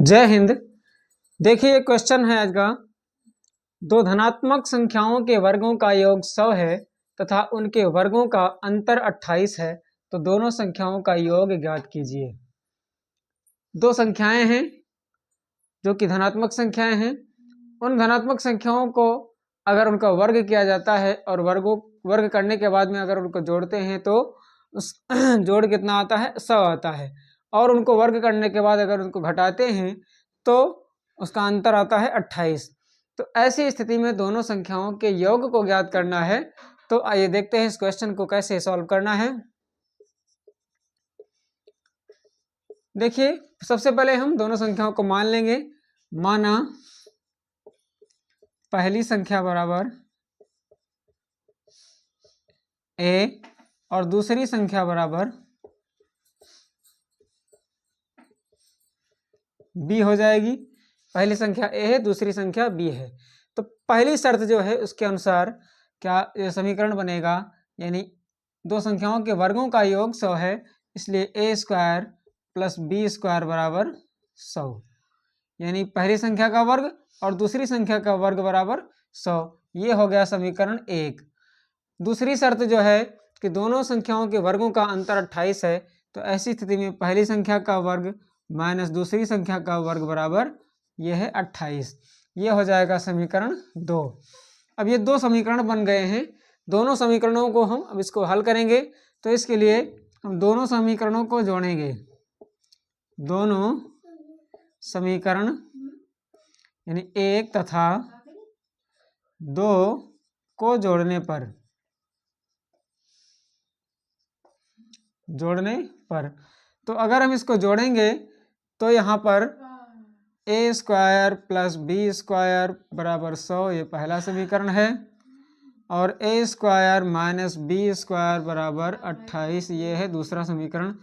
जय हिंद। देखिए क्वेश्चन है आज का, दो धनात्मक संख्याओं के वर्गों का योग 100 है तथा उनके वर्गों का अंतर 28 है, तो दोनों संख्याओं का योग ज्ञात कीजिए। दो संख्याएं हैं जो कि धनात्मक संख्याएं हैं। उन धनात्मक संख्याओं को अगर उनका वर्ग किया जाता है और वर्ग करने के बाद में अगर उनको जोड़ते हैं तो उस जोड़ कितना आता है, 100 आता है। और उनको वर्ग करने के बाद अगर उनको घटाते हैं तो उसका अंतर आता है 28। तो ऐसी स्थिति में दोनों संख्याओं के योग को ज्ञात करना है। तो आइए देखते हैं इस क्वेश्चन को कैसे सॉल्व करना है। देखिए सबसे पहले हम दोनों संख्याओं को मान लेंगे। माना पहली संख्या बराबर a और दूसरी संख्या बराबर b हो जाएगी। पहली संख्या a है, दूसरी संख्या b है। तो पहली शर्त जो है उसके अनुसार क्या ये समीकरण बनेगा, यानी दो संख्याओं के वर्गों का योग 100 है, इसलिए a square plus b square बराबर 100, यानी पहली संख्या का वर्ग और दूसरी संख्या का वर्ग बराबर 100। ये हो गया समीकरण 1। दूसरी शर्त जो है कि दोनों संख्याओं के वर्गों का अंतर 28 है, तो ऐसी स्थिति में पहली संख्या का वर्ग माइनस दूसरी संख्या का वर्ग बराबर यह है 28। ये हो जाएगा समीकरण 2। अब ये दो समीकरण बन गए हैं। दोनों समीकरणों को हम अब इसको हल करेंगे, तो इसके लिए हम दोनों समीकरणों को जोड़ेंगे। दोनों समीकरण यानी 1 तथा 2 को जोड़ने पर तो अगर हम इसको जोड़ेंगे तो यहाँ पर a square plus B square बराबर 100, ये पहला समीकरण है, और a square minus B square बराबर 28, ये है दूसरा समीकरण।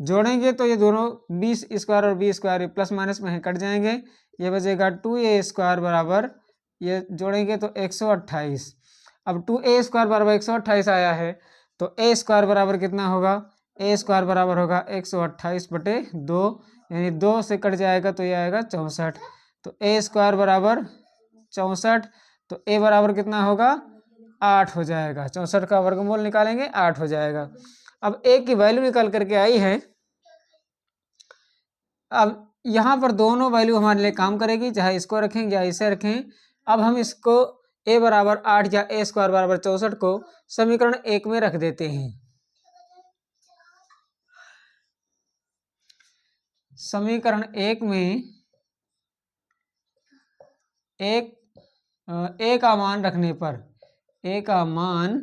जोड़ेंगे तो ये दोनों 20 स्क्वायर और बी स्क्वायर प्लस माइनस में कट जाएंगे, ये बचेगा 2a स्क्वायर बराबर, ये जोड़ेंगे तो 128। अब 2a स्क्वायर बराबर 128 आया है, तो a स्क्वायर बराबर कितना होगा, a स्क्वायर बराबर होगा 128/2, यानी 2 से कट जाएगा तो ये आएगा 64। तो a स्क्वायर बराबर 64, तो a बराबर कितना होगा 8 हो जाएगा। 64 का वर्गमूल निकालेंगे 8 हो जाएगा। अब a की वैल्यू निकल करके आई है। अब यहाँ पर दोनों वैल्यू हमारे लिए काम करेगी, चाहे इसको रखें या इसे रखें। अब हम इसको a बराबर 8 या a स्क्वायर बराबर 64 को समीकरण 1 में रख देते हैं। समीकरण 1 में a का मान रखने पर, a का मान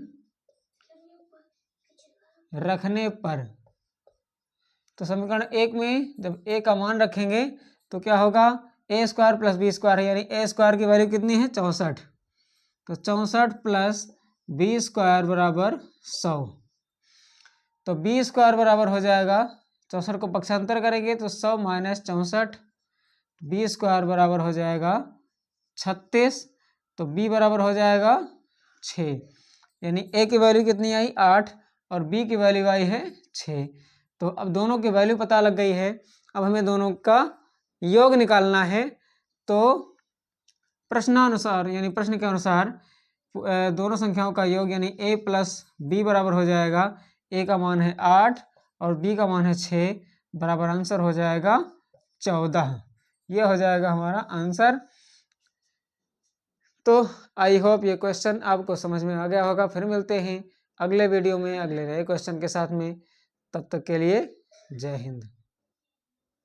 रखने पर, तो समीकरण 1 में जब a का मान रखेंगे तो क्या होगा, a square plus B square है, यानी a स्क्वायर की वैल्यू कितनी है 64, तो 64 प्लस बी स्क्वायर बराबर 100। तो बी स्क्वायर बराबर हो जाएगा, 64 को पक्षांतर करेंगे तो 100 माइनस 64, बी स्क्वायर बराबर हो जाएगा 36, तो b बराबर हो जाएगा 6, यानी a की वैल्यू कितनी आई 8 और b की वैल्यू आई है 6। तो अब दोनों की वैल्यू पता लग गई है। अब हमें दोनों का योग निकालना है। तो प्रश्नानुसार यानी प्रश्न के अनुसार दोनों संख्याओं का योग यानी a प्लस बी बराबर हो जाएगा, a का मान है 8 और b का मान है 6, बराबर आंसर हो जाएगा 14। ये हो जाएगा हमारा आंसर। तो आई होप ये क्वेश्चन आपको समझ में आ गया होगा। फिर मिलते हैं अगले वीडियो में अगले नए क्वेश्चन के साथ में। तब तक के लिए जय हिंद।